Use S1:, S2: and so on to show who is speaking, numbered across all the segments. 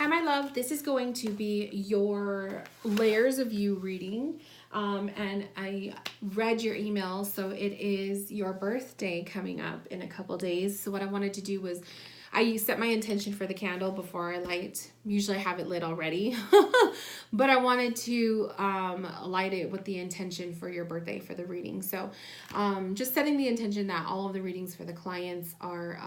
S1: Hi, my love. This is going to be your layers of you reading. And I read your email, so it is your birthday coming up in a couple days. So what I wanted to do was I set my intention for the candle before I light. Usually I have it lit already, but I wanted to light it with the intention for your birthday for the reading. So just setting the intention that all of the readings for the clients are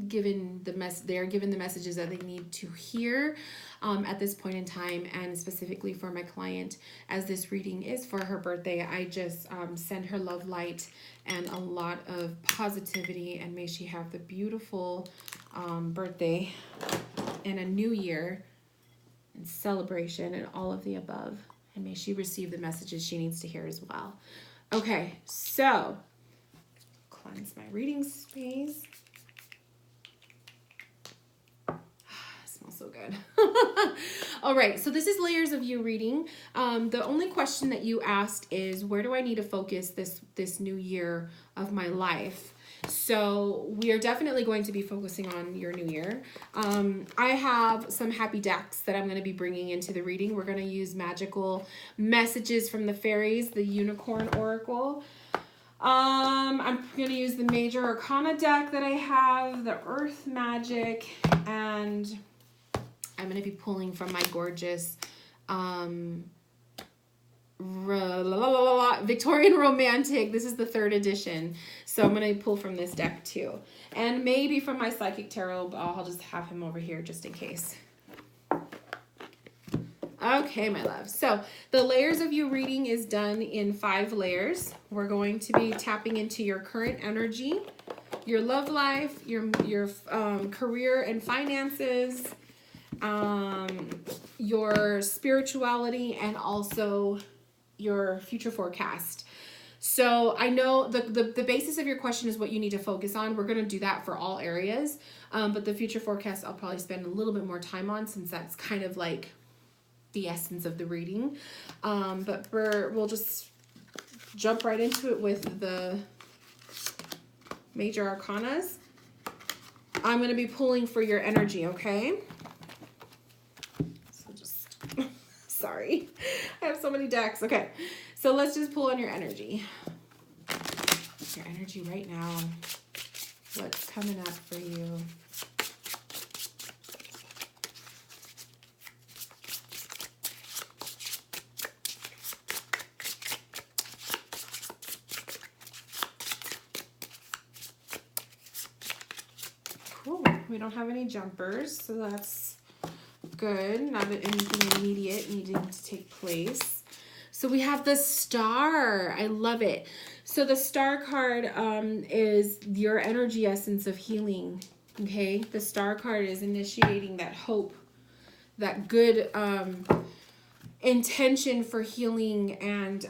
S1: they're given the messages that they need to hear at this point in time. And specifically for my client, as this reading is for her birthday, I just send her love, light, and a lot of positivity, and may she have the beautiful birthday and a new year and celebration and all of the above, and may she receive the messages she needs to hear as well. Okay, so cleanse my reading space. Smells so good. All right, so this is layers of you reading. The only question that you asked is, where do I need to focus this new year of my life? So we are definitely going to be focusing on your new year. I have some happy decks that I'm going to be bringing into the reading. We're going to use magical messages from the fairies, the unicorn oracle. I'm going to use the major arcana deck that I have, the earth magic, and I'm going to be pulling from my gorgeous Victorian Romantic. This is the 3rd edition. So I'm going to pull from this deck too. And maybe from my Psychic Tarot, but I'll just have him over here just in case. Okay, my love. So the layers of you reading is done in 5 layers. We're going to be tapping into your current energy, your love life, your career and finances, your spirituality, and also your future forecast. So I know the basis of your question is what you need to focus on. We're going to do that for all areas. But the future forecast I'll probably spend a little bit more time on, since that's kind of like the essence of the reading. But we'll just jump right into it with the major arcanas. I'm going to be pulling for your energy, okay? So just, sorry. I have so many decks. Okay, so let's just pull on your energy. Your energy right now. What's coming up for you? Cool. We don't have any jumpers, so that's good. Not anything immediate needing to take place. So we have the Star. I love it. So the Star card is your energy essence of healing. Okay, the Star card is initiating that hope, that good intention for healing, and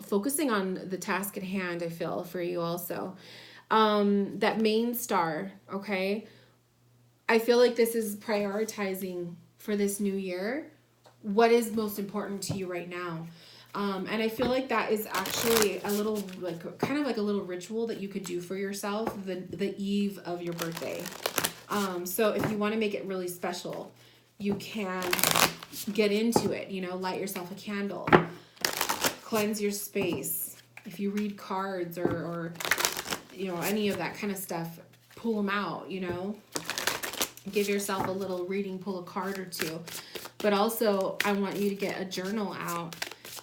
S1: focusing on the task at hand. I feel for you also. That main star, okay? I feel like this is prioritizing for this new year what is most important to you right now. And I feel like that is actually a little, like, kind of like a little ritual that you could do for yourself the eve of your birthday. So if you want to make it really special, you can get into it, light yourself a candle, cleanse your space. If you read cards or any of that kind of stuff, pull them out, give yourself a little reading, pull a card or two. But also I want you to get a journal out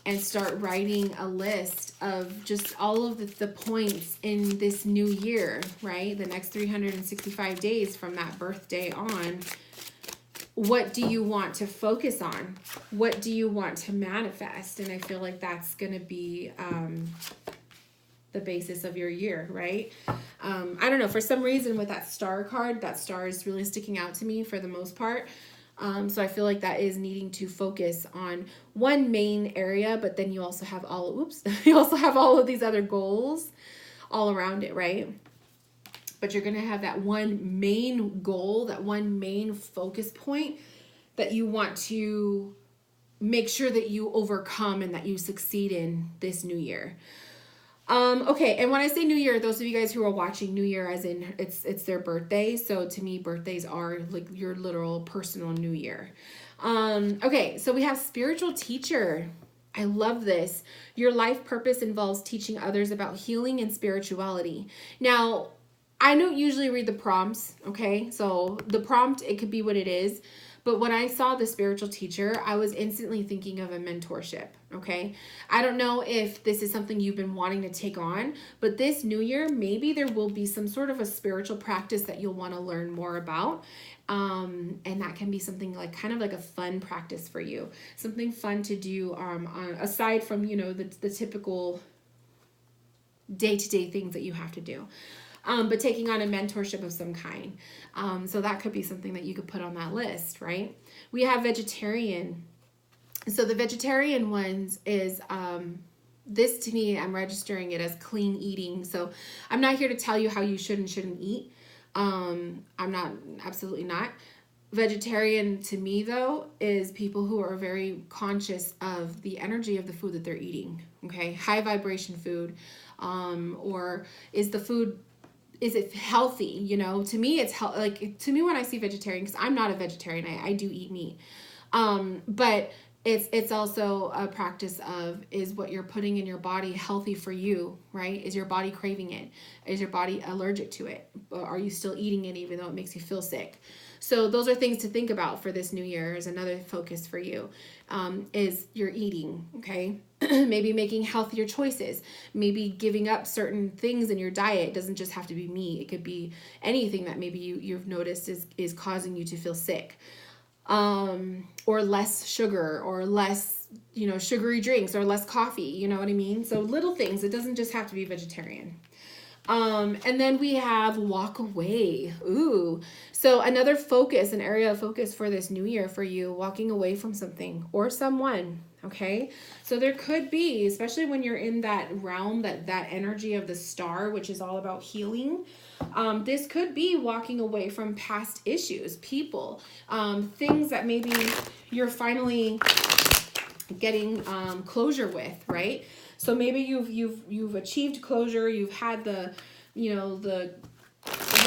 S1: and start writing a list of just all of the points in this new year, right? The next 365 days from that birthday on. What do you want to focus on? What do you want to manifest? And I feel like that's going to be the basis of your year, right? I don't know, for some reason with that Star card, that star is really sticking out to me for the most part. So I feel like that is needing to focus on one main area, but then you also have you also have all of these other goals all around it, right? But you're going to have that one main goal, that one main focus point that you want to make sure that you overcome and that you succeed in this new year. Okay, and when I say New Year, those of you guys who are watching New Year as in it's their birthday. So to me, birthdays are like your literal personal New Year. Okay, so we have spiritual teacher. I love this. Your life purpose involves teaching others about healing and spirituality. Now, I don't usually read the prompts, okay? So the prompt, it could be what it is. But when I saw the spiritual teacher, I was instantly thinking of a mentorship, okay? I don't know if this is something you've been wanting to take on, but this new year, maybe there will be some sort of a spiritual practice that you'll want to learn more about. And that can be something like kind of like a fun practice for you, something fun to do aside from, the typical day-to-day things that you have to do. But taking on a mentorship of some kind. So that could be something that you could put on that list, right? We have vegetarian. So the vegetarian ones is, this to me, I'm registering it as clean eating. So I'm not here to tell you how you should and shouldn't eat. I'm not, absolutely not. Vegetarian to me though is people who are very conscious of the energy of the food that they're eating. Okay, high vibration food, or is the food, is it healthy? To me, it's to me when I see vegetarian, because I'm not a vegetarian, I do eat meat. But it's also a practice of, is what you're putting in your body healthy for you, right? Is your body craving it? Is your body allergic to it? Or are you still eating it even though it makes you feel sick? So those are things to think about for this new year. Is another focus for you, is your eating, okay? Maybe making healthier choices, maybe giving up certain things in your diet. It doesn't just have to be meat. It could be anything that maybe you've noticed is causing you to feel sick, or less sugar, or less, sugary drinks, or less coffee, you know what I mean? So little things. It doesn't just have to be vegetarian. And then we have walk away. Ooh. So another focus, an area of focus for this new year for you, walking away from something or someone. Okay. So there could be, especially when you're in that realm, that energy of the star, which is all about healing. This could be walking away from past issues, people, things that maybe you're finally getting, closure with, right? So maybe you've achieved closure. You've had the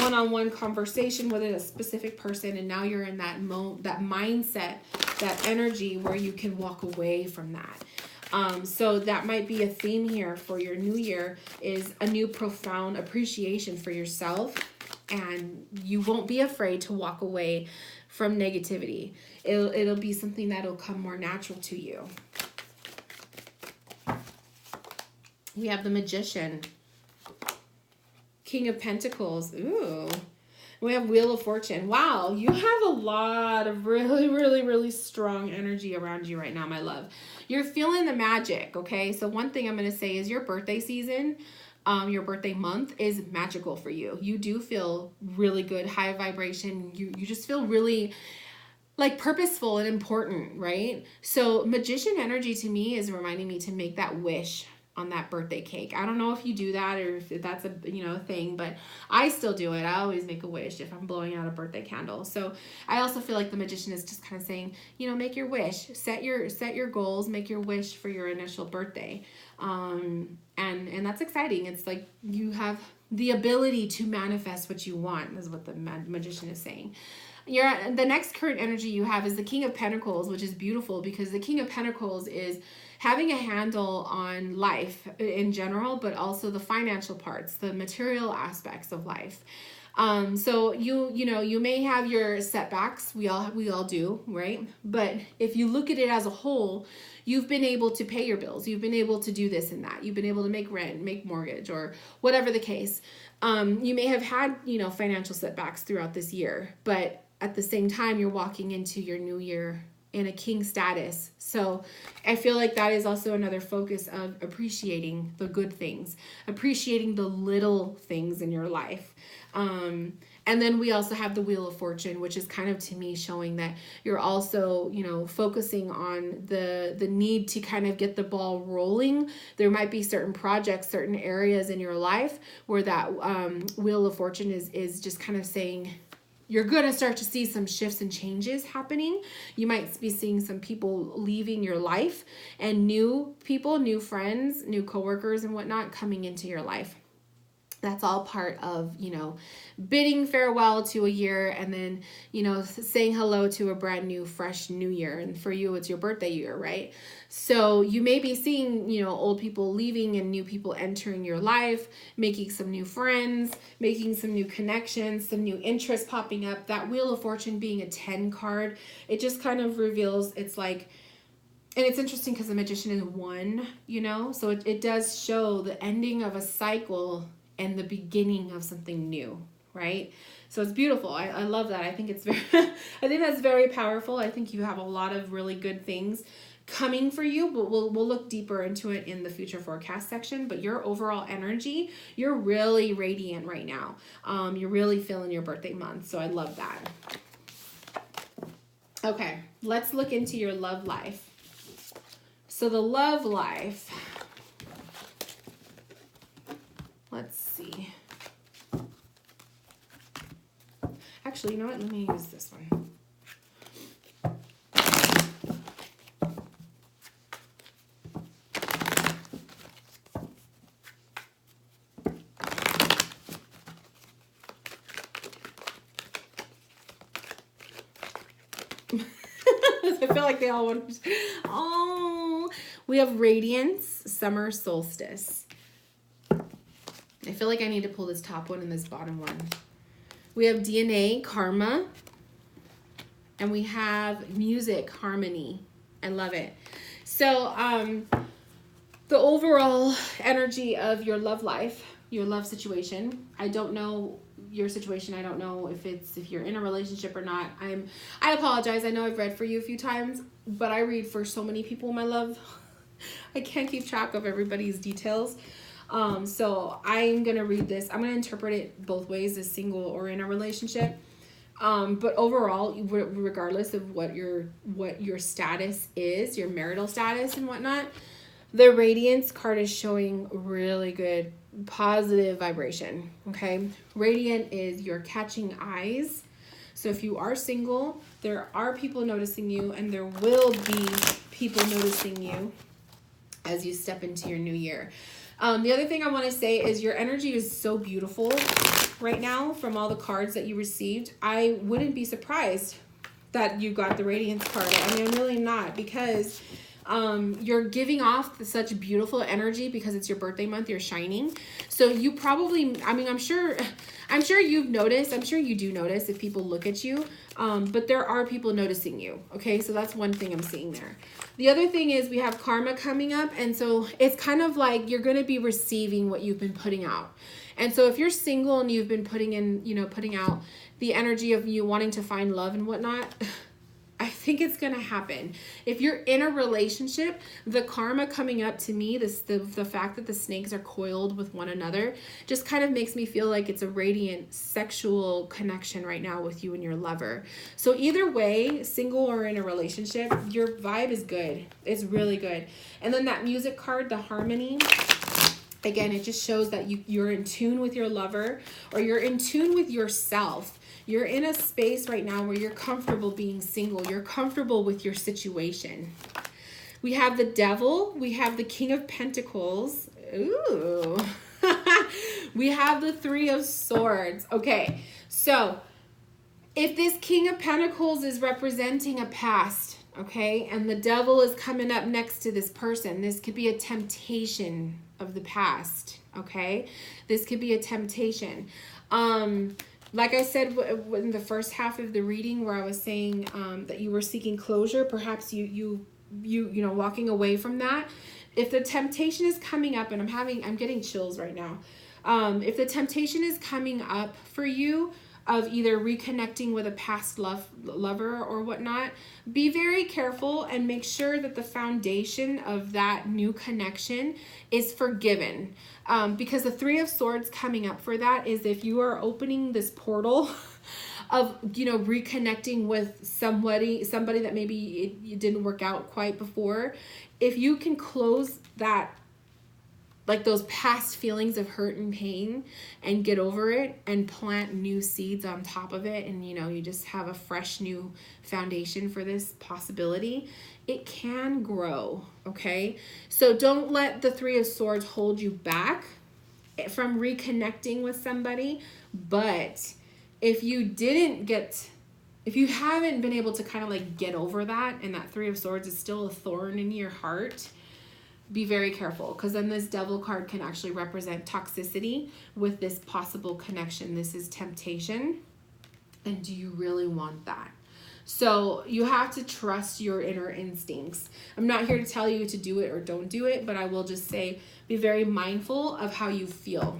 S1: one-on-one conversation with a specific person, and now you're in that that mindset, that energy where you can walk away from that. So that might be a theme here for your new year, is a new profound appreciation for yourself, and you won't be afraid to walk away from negativity. It'll be something that'll come more natural to you. We have the Magician, King of Pentacles. Ooh. We have Wheel of Fortune. Wow, you have a lot of really, really, really strong energy around you right now, my love. You're feeling the magic, okay? So one thing I'm going to say is your birthday season, your birthday month is magical for you. You do feel really good, high vibration. You just feel really like purposeful and important, right? So Magician energy to me is reminding me to make that wish on that birthday cake. I don't know if you do that or if that's a thing, but I still do it. I always make a wish if I'm blowing out a birthday candle. So I also feel like the Magician is just kind of saying, make your wish, set your goals, make your wish for your initial birthday. And that's exciting. It's like you have the ability to manifest what you want, is what the Magician is saying. The next current energy you have is the King of Pentacles, which is beautiful because the King of Pentacles is having a handle on life in general, but also the financial parts, the material aspects of life. So you may have your setbacks. We all do, right? But if you look at it as a whole, you've been able to pay your bills. You've been able to do this and that. You've been able to make rent, make mortgage, or whatever the case. You may have had, financial setbacks throughout this year, but at the same time, you're walking into your new year in a king status. So I feel like that is also another focus of appreciating the good things, appreciating the little things in your life. And then we also have the Wheel of Fortune, which is kind of to me showing that you're also, focusing on the need to kind of get the ball rolling. There might be certain projects, certain areas in your life where that Wheel of Fortune is just kind of saying, you're going to start to see some shifts and changes happening. You might be seeing some people leaving your life and new people, new friends, new coworkers and whatnot coming into your life. That's all part of, bidding farewell to a year and then, saying hello to a brand new, fresh new year. And for you, it's your birthday year, right? So you may be seeing, old people leaving and new people entering your life, making some new friends, making some new connections, some new interests popping up. That Wheel of Fortune being a 10 card, it just kind of reveals, it's like, and it's interesting because the Magician is 1, so it does show the ending of a cycle and the beginning of something new, right? So it's beautiful. I love that. I think it's very, I think that's very powerful. I think you have a lot of really good things coming for you, but we'll look deeper into it in the future forecast section. But your overall energy, you're really radiant right now. You're really feeling your birthday month. So I love that. Okay, let's look into your love life. So the love life, let's see. Actually, you know what? Let me use this one. I feel like they all want to. Oh, we have Radiance, Summer Solstice. I feel like I need to pull this top one and this bottom one. We have DNA, Karma. And we have Music, Harmony. I love it. So, the overall energy of your love life, your love situation. I don't know your situation. I don't know if you're in a relationship or not. I apologize. I know I've read for you a few times, but I read for so many people, my love. I can't keep track of everybody's details. So I'm going to read this. I'm going to interpret it both ways, as single or in a relationship. But overall, regardless of what your status is, your marital status and whatnot, the Radiance card is showing really good positive vibration. Okay. Radiant is you're catching eyes. So if you are single, there are people noticing you, and there will be people noticing you as you step into your new year. The other thing I want to say is your energy is so beautiful right now from all the cards that you received. I wouldn't be surprised that you got the Radiance card. I mean, I'm really not, because you're giving off such beautiful energy because it's your birthday month. You're shining. So you probably, I mean, I'm sure you've noticed, I'm sure you do notice if people look at you, but there are people noticing you. Okay. So that's one thing I'm seeing there. The other thing is we have Karma coming up. And so it's kind of like you're going to be receiving what you've been putting out. And so if you're single and you've been putting out the energy of you wanting to find love and whatnot, I think it's going to happen. If you're in a relationship, the karma coming up to me, the fact that the snakes are coiled with one another just kind of makes me feel like it's a radiant sexual connection right now with you and your lover. So either way, single or in a relationship, your vibe is good. It's really good. And then that Music card, the Harmony, again, it just shows that you're in tune with your lover, or you're in tune with yourself. You're in a space right now where you're comfortable being single. You're comfortable with your situation. We have the Devil. We have the King of Pentacles. Ooh. We have the Three of Swords. Okay, so if this King of Pentacles is representing a past, okay, and the Devil is coming up next to this person, this could be a temptation of the past, okay? This could be a temptation. Like I said in the first half of the reading, where I was saying that you were seeking closure, perhaps you walking away from that. If the temptation is coming up, and I'm getting chills right now. If the temptation is coming up for you of either reconnecting with a past lover or whatnot, be very careful and make sure that the foundation of that new connection is forgiven. Because the Three of Swords coming up for that is if you are opening this portal of, reconnecting with somebody that maybe it didn't work out quite before, if you can close that like those past feelings of hurt and pain and get over it and plant new seeds on top of it, and you just have a fresh new foundation for this possibility, it can grow. Okay, so don't let the Three of Swords hold you back from reconnecting with somebody. But if you haven't been able to kind of like get over that, and that Three of Swords is still a thorn in your heart, be very careful, because then this Devil card can actually represent toxicity with this possible connection. This is temptation. And do you really want that? So you have to trust your inner instincts. I'm not here to tell you to do it or don't do it, but I will just say be very mindful of how you feel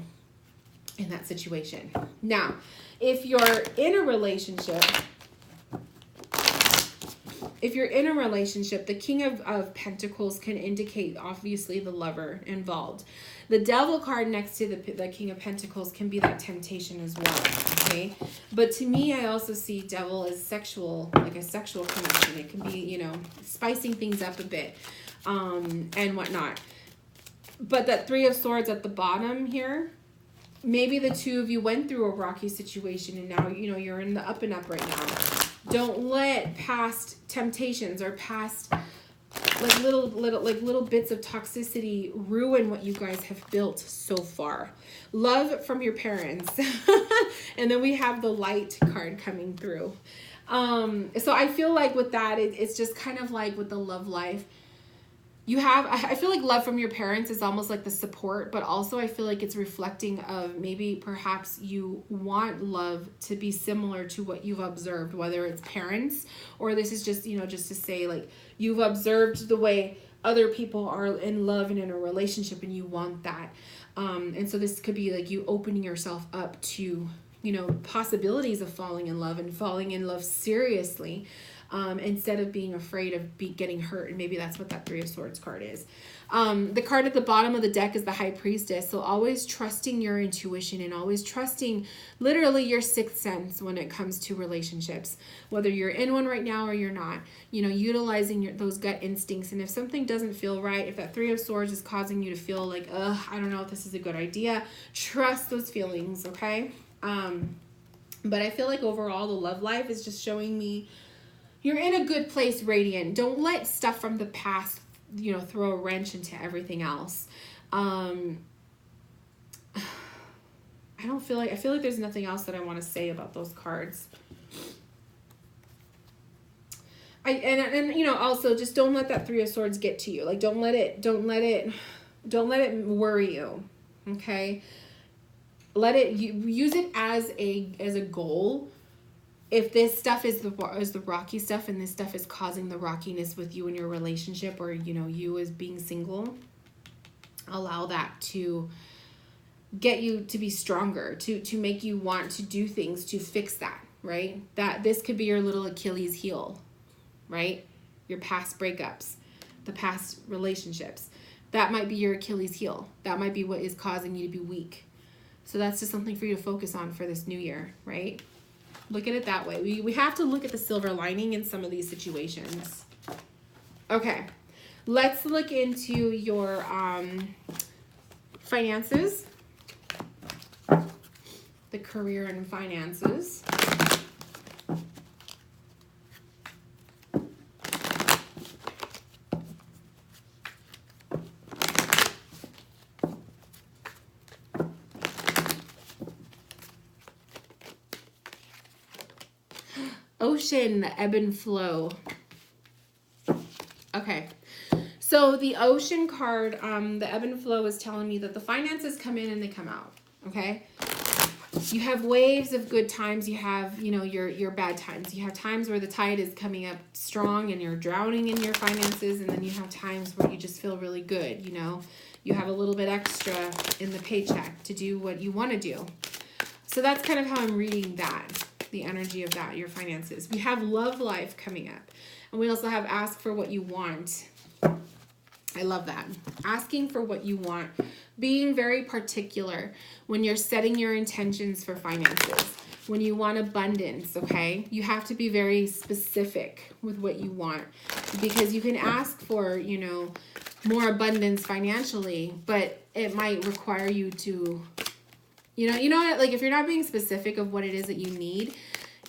S1: in that situation. Now, if you're in a relationship, the King of Pentacles can indicate, obviously, the lover involved. The Devil card next to the King of Pentacles can be that temptation as well, okay? But to me, I also see Devil as sexual, like a sexual connection. It can be, spicing things up a bit and whatnot. But that Three of Swords at the bottom here, maybe the two of you went through a rocky situation and now, you're in the up and up right now. Don't let past temptations or past like little bits of toxicity ruin what you guys have built so far. Love from your parents. And then we have the Light card coming through. So I feel like with that, it's just kind of like with the love life. I feel like love from your parents is almost like the support, but also I feel like it's reflecting of maybe perhaps you want love to be similar to what you've observed, whether it's parents or this is just, just to say like you've observed the way other people are in love and in a relationship and you want that. And so this could be like you opening yourself up to, possibilities of falling in love and falling in love seriously. Instead of being afraid of getting hurt. And maybe that's what that Three of Swords card is. The card at the bottom of the deck is the High Priestess. So always trusting your intuition and always trusting literally your sixth sense when it comes to relationships. Whether you're in one right now or you're not. Utilizing those gut instincts. And if something doesn't feel right, if that Three of Swords is causing you to feel like, I don't know if this is a good idea, trust those feelings, okay? But I feel like overall the love life is just showing me you're in a good place, Radiant. Don't let stuff from the past, throw a wrench into everything else. I feel like there's nothing else that I want to say about those cards. Also just don't let that Three of Swords get to you. Like don't let it worry you. Okay? Use it as a goal. If this stuff is the rocky stuff and this stuff is causing the rockiness with you in your relationship or, you as being single, allow that to get you to be stronger, to make you want to do things to fix that, right? That this could be your little Achilles heel, right? Your past breakups, the past relationships. That might be your Achilles heel. That might be what is causing you to be weak. So that's just something for you to focus on for this new year, right? Look at it that way. We have to look at the silver lining in some of these situations. Okay, let's look into your finances, the career and finances. Ocean, the ebb and flow. Okay, so the Ocean card, the ebb and flow is telling me that the finances come in and they come out, okay? You have waves of good times. You have, your bad times. You have times where the tide is coming up strong and you're drowning in your finances, and then you have times where you just feel really good, You have a little bit extra in the paycheck to do what you want to do. So that's kind of how I'm reading that. The energy of that, your finances. We have love life coming up. And we also have ask for what you want. I love that. Asking for what you want. Being very particular when you're setting your intentions for finances. When you want abundance, okay? You have to be very specific with what you want. Because you can ask for, more abundance financially, but it might require you to, like if you're not being specific of what it is that you need,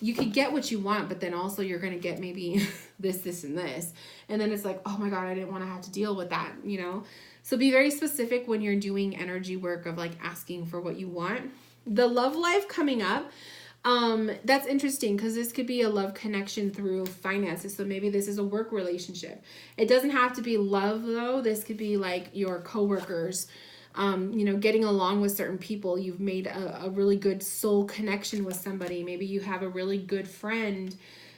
S1: you could get what you want, but then also you're going to get maybe this, and this. And then it's like, oh my God, I didn't want to have to deal with that, So be very specific when you're doing energy work of like asking for what you want. The love life coming up, that's interesting because this could be a love connection through finances. So maybe this is a work relationship. It doesn't have to be love though. This could be like your coworkers, getting along with certain people. You've made a really good soul connection with somebody. Maybe you have a really good friend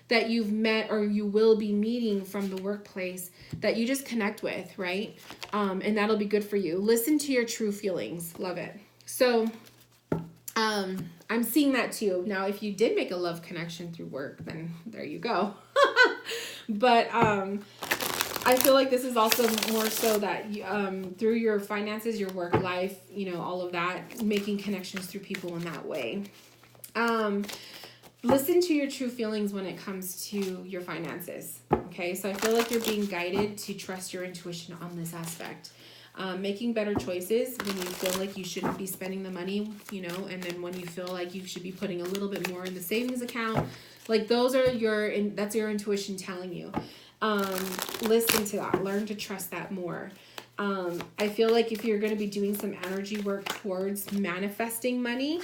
S1: that you've met or you will be meeting from the workplace that you just connect with, right? And that'll be good for you. Listen to your true feelings. Love it. So I'm seeing that too. Now, if you did make a love connection through work, then there you go. But I feel like this is also more so that through your finances, your work life, all of that, making connections through people in that way. Listen to your true feelings when it comes to your finances. Okay, so I feel like you're being guided to trust your intuition on this aspect. Making better choices when you feel like you shouldn't be spending the money, and then when you feel like you should be putting a little bit more in the savings account, like those are that's your intuition telling you. Listen to that, learn to trust that more. I feel like if you're going to be doing some energy work towards manifesting money,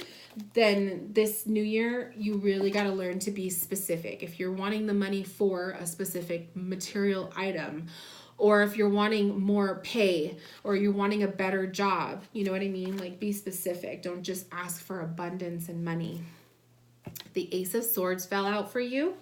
S1: then this new year, you really got to learn to be specific. If you're wanting the money for a specific material item, or if you're wanting more pay, or you're wanting a better job, you know what I mean? Like, be specific. Don't just ask for abundance and money. The Ace of Swords fell out for you,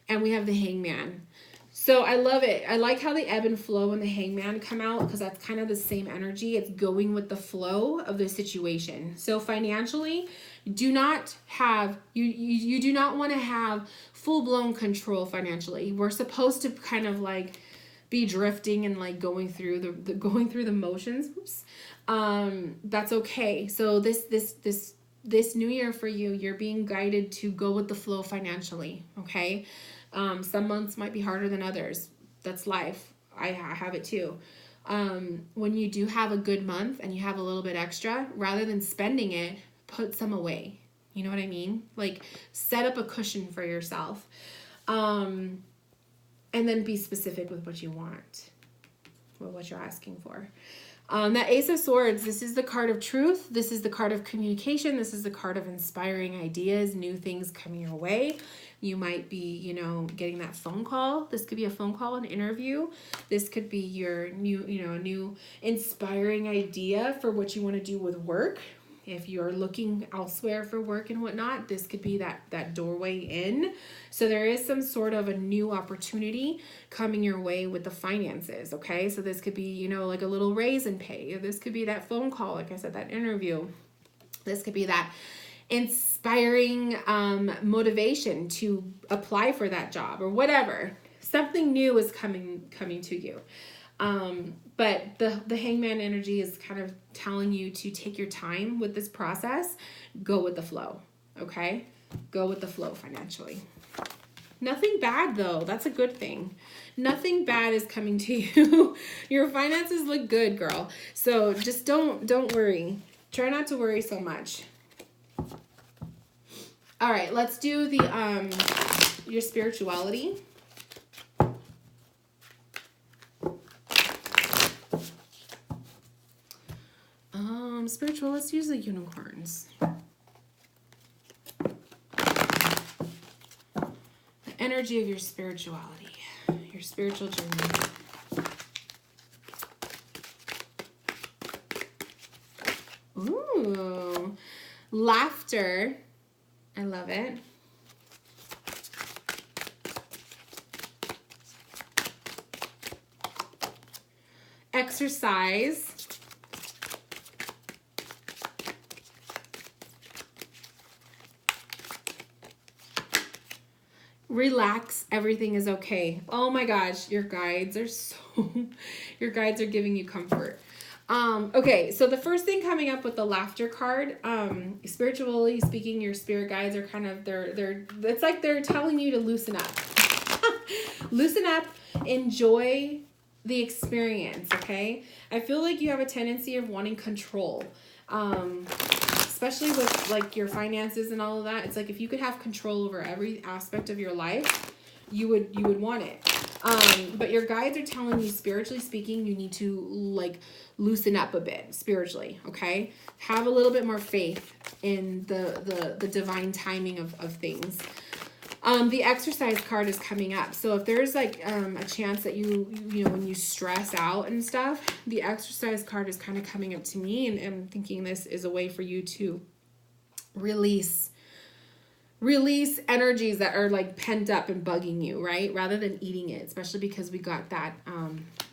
S1: and we have the Hangman. So I love it. I like how the ebb and flow and the Hangman come out because that's kind of the same energy. It's going with the flow of the situation. So financially, do not have, you do not want to have full-blown control financially. We're supposed to kind of like be drifting and like going through the motions. Oops. That's okay. So this new year for you, you're being guided to go with the flow financially. Okay. Some months might be harder than others. That's life. I have it too. When you do have a good month and you have a little bit extra, rather than spending it, put some away. You know what I mean? Like, set up a cushion for yourself. And then be specific with what you want, with what you're asking for. That Ace of Swords, this is the card of truth. This is the card of communication. This is the card of inspiring ideas, new things coming your way. You might be, getting that phone call. This could be a phone call, an interview. This could be your new, a new inspiring idea for what you want to do with work. If you're looking elsewhere for work and whatnot, this could be that doorway in. So there is some sort of a new opportunity coming your way with the finances, okay? So this could be, like a little raise in pay. Or this could be that phone call, like I said, that interview. This could be that inspiring motivation to apply for that job or whatever. Something new is coming to you. But the Hangman energy is kind of telling you to take your time with this process. Go with the flow, okay? Go with the flow financially. Nothing bad, though. That's a good thing. Nothing bad is coming to you. Your finances look good, girl. So just don't worry. Try not to worry so much. All right, let's do the your spirituality. Spiritual, let's use the unicorns. The energy of your spirituality, your spiritual journey. Ooh, laughter. I love it. Exercise. Relax, everything is okay. Oh my gosh, your guides are giving you comfort. Okay, so the first thing coming up with the laughter card, spiritually speaking, your spirit guides are kind of, it's like they're telling you to loosen up. Loosen up, enjoy the experience, okay? I feel like you have a tendency of wanting control. Especially with like your finances and all of that. It's like if you could have control over every aspect of your life, you would want it. But your guides are telling you, spiritually speaking, you need to like loosen up a bit spiritually, okay? Have a little bit more faith in the divine timing of things. The exercise card is coming up. So if there's like a chance that you know, when you stress out and stuff, the exercise card is kind of coming up to me, and I'm thinking this is a way for you to release energies that are like pent up and bugging you, right? Rather than eating it, especially because we got that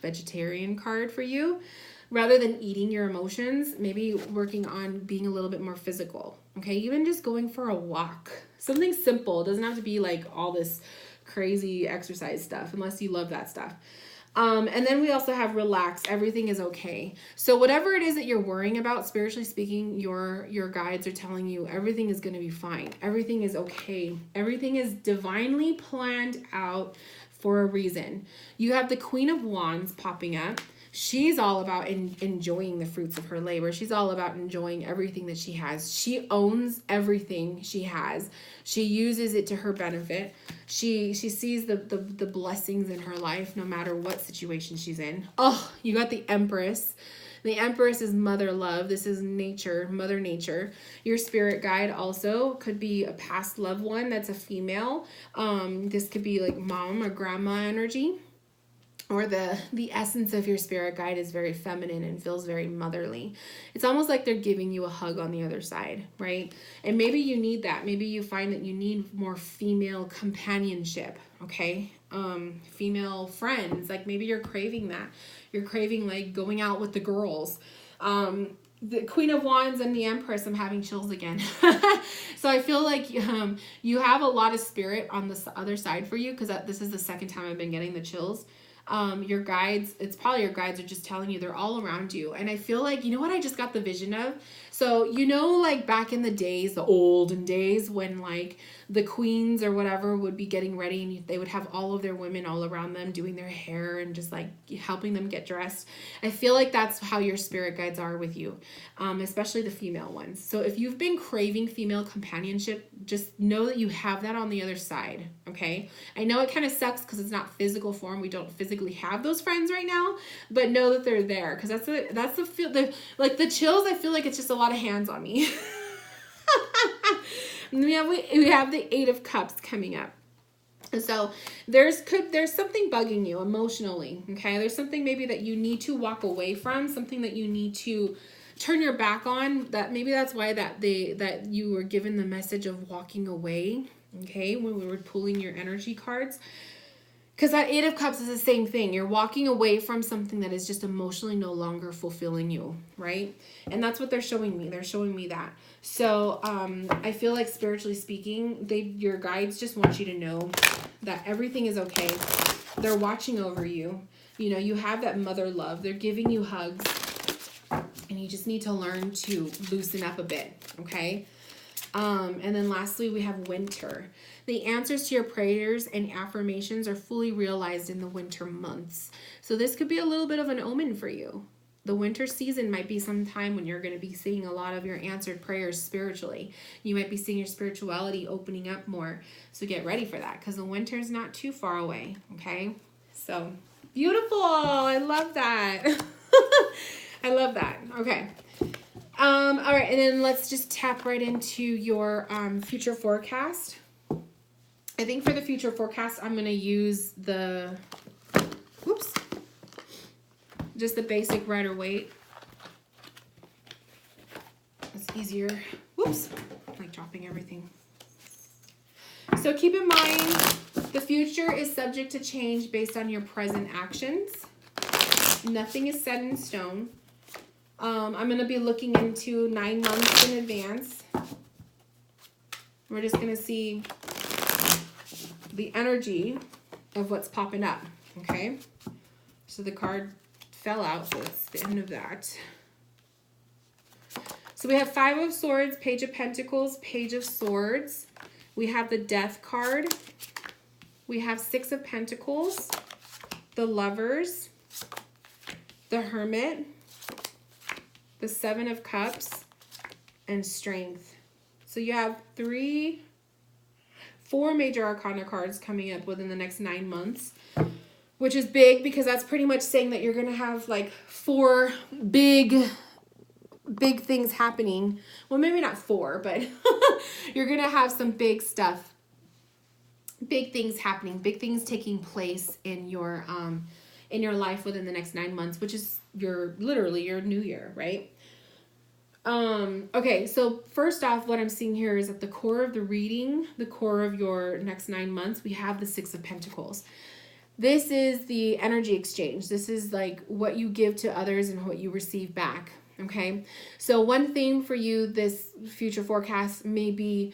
S1: vegetarian card for you. Rather than eating your emotions, maybe working on being a little bit more physical, okay? Even just going for a walk. Something simple. It doesn't have to be like all this crazy exercise stuff, unless you love that stuff. And then we also have relax. Everything is okay. So whatever it is that you're worrying about, spiritually speaking, your guides are telling you everything is going to be fine. Everything is okay. Everything is divinely planned out for a reason. You have the Queen of Wands popping up. She's all about enjoying the fruits of her labor. She's all about enjoying everything that she has. She owns everything she has. She uses it to her benefit. She sees the blessings in her life no matter what situation she's in. Oh, you got the Empress. The Empress is mother love. This is nature, Mother Nature. Your spirit guide also could be a past loved one that's a female. This could be like mom or grandma energy. Or the essence of your spirit guide is very feminine and feels very motherly. It's almost like they're giving you a hug on the other side, right? And maybe you need that. Maybe you find that you need more female companionship, okay? Female friends. Like maybe you're craving that. You're craving like going out with the girls. The Queen of Wands and the Empress, I'm having chills again. So I feel like you have a lot of spirit on this other side for you, because this is the second time I've been getting the chills. Your guides, it's probably your guides are just telling you they're all around you. And I feel like, you know what I just got the vision of? So, you know, like back in the days, the olden days, when like the queens or whatever would be getting ready and they would have all of their women all around them doing their hair and just like helping them get dressed. I feel like that's how your spirit guides are with you, especially the female ones. So if you've been craving female companionship, just know that you have that on the other side, okay? I know it kind of sucks because it's not physical form. We don't physically have those friends right now, but know that they're there, because that's the feel, like the chills. I feel like it's just a lot of hands on me. We have the Eight of Cups coming up. So there's something bugging you emotionally, okay? There's something maybe that you need to walk away from, something that you need to turn your back on. That maybe that's why that you were given the message of walking away, okay? When we were pulling your energy cards. Because that Eight of Cups is the same thing. You're walking away from something that is just emotionally no longer fulfilling you, right? And that's what they're showing me. They're showing me that. So I feel like spiritually speaking, your guides just want you to know that everything is okay. They're watching over you. You know, you have that mother love. They're giving you hugs. And you just need to learn to loosen up a bit, okay? And then lastly, we have winter. The answers to your prayers and affirmations are fully realized in the winter months. So this could be a little bit of an omen for you. The winter season might be some time when you're going to be seeing a lot of your answered prayers spiritually. You might be seeing your spirituality opening up more. So get ready for that, because the winter is not too far away, okay? So beautiful. I love that. I love that. Okay. All right, and then let's just tap right into your future forecast. I think for the future forecast, I'm going to use just the basic Rider Waite. It's easier. Whoops, I'm like dropping everything. So keep in mind, the future is subject to change based on your present actions. Nothing is set in stone. I'm going to be looking into 9 months in advance. We're just going to see the energy of what's popping up, okay? So the card fell out, so it's the end of that. So we have 5 of Swords, Page of Pentacles, Page of Swords. We have the Death card. We have 6 of Pentacles, the Lovers, the Hermit, the Seven of Cups, and Strength. So you have 4 major Arcana cards coming up within the next 9 months, which is big because that's pretty much saying that you're going to have like 4 big things happening. Well, maybe not 4, but you're going to have some big stuff, big things happening, big things taking place in your life within the next 9 months, which is literally your new year, right? Okay, so first off, what I'm seeing here is at the core of the reading, the core of your next 9 months, we have the Six of Pentacles. This is the energy exchange. This is like what you give to others and what you receive back. Okay, so one thing for you, this future forecast may be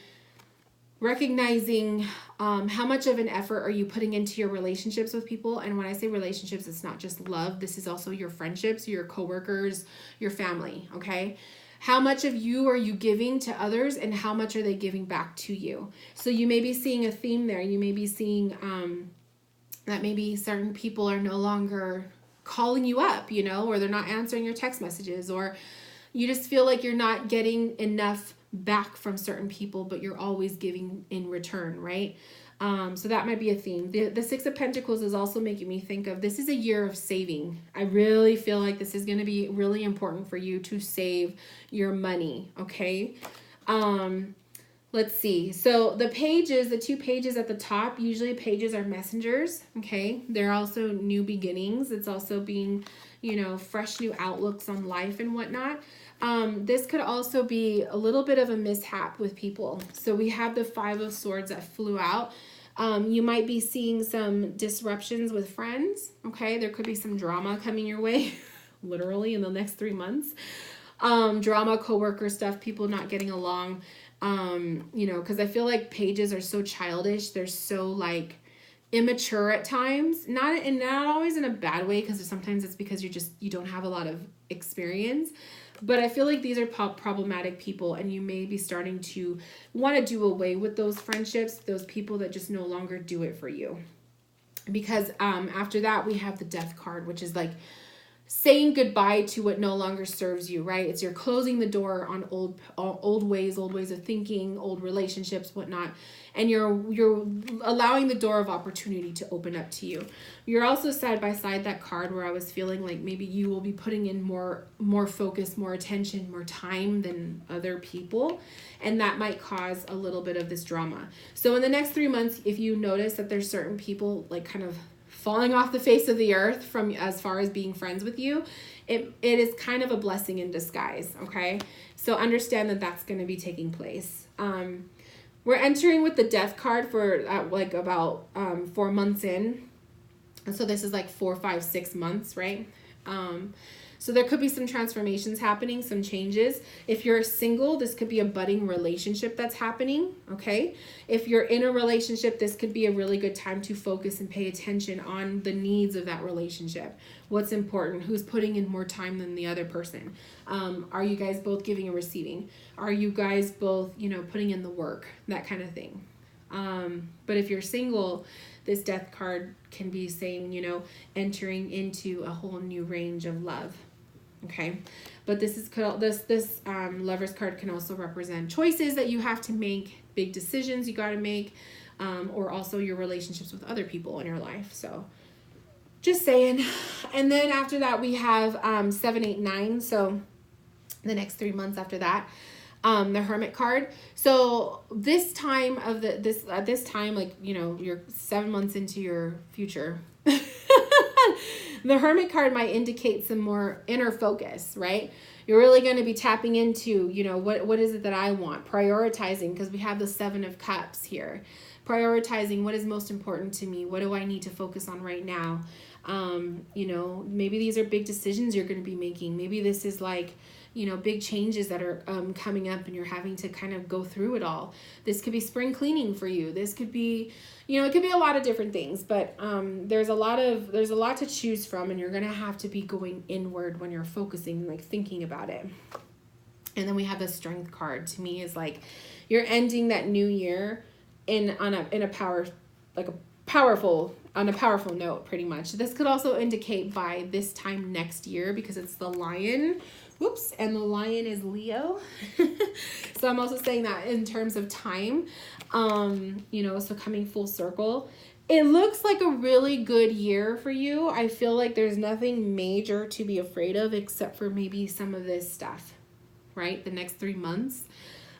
S1: recognizing how much of an effort are you putting into your relationships with people. And when I say relationships, it's not just love. This is also your friendships, your coworkers, your family. Okay, how much of you are you giving to others and how much are they giving back to you? So you may be seeing a theme there. You may be seeing that maybe certain people are no longer calling you up, you know, or they're not answering your text messages, or you just feel like you're not getting enough back from certain people, but you're always giving in return, right? So that might be a theme. The Six of Pentacles is also making me think of, this is a year of saving. I really feel like this is going to be really important for you to save your money, okay? Let's see. So the 2 pages at the top, usually pages are messengers, okay? They're also new beginnings. It's also being, you know, fresh new outlooks on life and whatnot. This could also be a little bit of a mishap with people. So we have the 5 of Swords that flew out. You might be seeing some disruptions with friends, okay? There could be some drama coming your way, literally in the next 3 months. Drama, coworker stuff, people not getting along. You know, because I feel like pages are so childish. They're so like immature at times, not always in a bad way, because sometimes it's because you don't have a lot of experience. But I feel like these are problematic people, and you may be starting to want to do away with those friendships, those people that just no longer do it for you. Because after that, we have the Death card, which is like saying goodbye to what no longer serves you, right? It's you're closing the door on old ways of thinking, old relationships, whatnot, and you're allowing the door of opportunity to open up to you. You're also side by side that card where I was feeling like maybe you will be putting in more focus, more attention, more time than other people, and that might cause a little bit of this drama. So in the next 3 months, if you notice that there's certain people like kind of falling off the face of the earth from as far as being friends with you, it is kind of a blessing in disguise, okay? So understand that that's going to be taking place. We're entering with the Death card for like about 4 months in. And so this is like 4, 5, 6 months, right? So there could be some transformations happening, some changes. If you're single, this could be a budding relationship that's happening, okay? If you're in a relationship, this could be a really good time to focus and pay attention on the needs of that relationship. What's important? Who's putting in more time than the other person? Are you guys both giving and receiving? Are you guys both, you know, putting in the work? That kind of thing. But if you're single, this Death card can be saying, you know, entering into a whole new range of love. Okay, but this Lover's card can also represent choices that you have to make, big decisions you got to make, or also your relationships with other people in your life. So just saying. And then after that, we have 7, 8, 9. So the next 3 months after that, the Hermit card. So this time this time, like, you know, you're 7 months into your future. The Hermit card might indicate some more inner focus, right? You're really going to be tapping into, you know, what is it that I want? Prioritizing, because we have the 7 of Cups here. Prioritizing what is most important to me. What do I need to focus on right now? You know, maybe these are big decisions you're going to be making. Maybe this is like, you know, big changes that are coming up and you're having to kind of go through it all. This could be spring cleaning for you. This could be, you know, it could be a lot of different things, but there's a lot to choose from, and you're going to have to be going inward when you're focusing, like thinking about it. And then we have the Strength card. To me is like you're ending that new year in a powerful on a powerful note, pretty much. This could also indicate by this time next year, because it's the lion. Whoops, and the lion is Leo. So I'm also saying that in terms of time, you know, so coming full circle. It looks like a really good year for you. I feel like there's nothing major to be afraid of except for maybe some of this stuff, right? The next 3 months.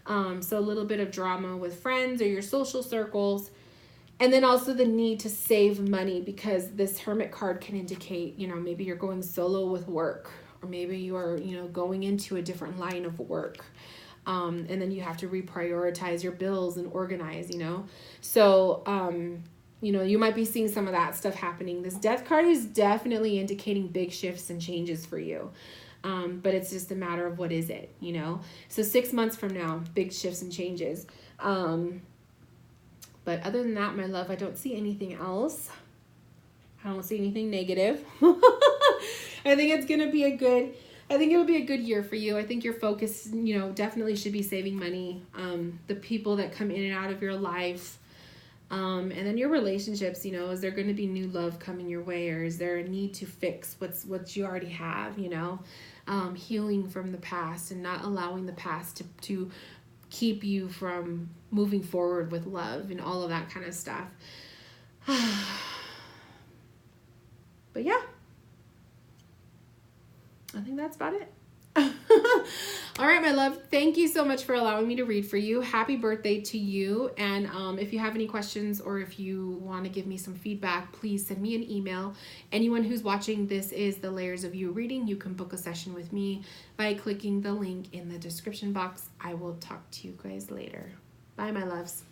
S1: So a little bit of drama with friends or your social circles. And then also the need to save money, because this Hermit card can indicate, you know, maybe you're going solo with work, or maybe you are, you know, going into a different line of work. And then you have to reprioritize your bills and organize, you know. So, you know, you might be seeing some of that stuff happening. This Death card is definitely indicating big shifts and changes for you. But it's just a matter of what is it, you know. So 6 months from now, big shifts and changes. But other than that, my love, I don't see anything else. I don't see anything negative. I think it's going to be I think it will be a good year for you. I think your focus, you know, definitely should be saving money. The people that come in and out of your life. And then your relationships, you know, is there going to be new love coming your way, or is there a need to fix what you already have, you know? Healing from the past and not allowing the past to keep you from moving forward with love and all of that kind of stuff. But yeah, I think that's about it. All right, my love, thank you so much for allowing me to read for you. Happy birthday to you. And if you have any questions, or if you want to give me some feedback, please send me an email. Anyone who's watching, this is the Layers of You reading. You can book a session with me by clicking the link in the description box. I will talk to you guys later. Bye, my loves.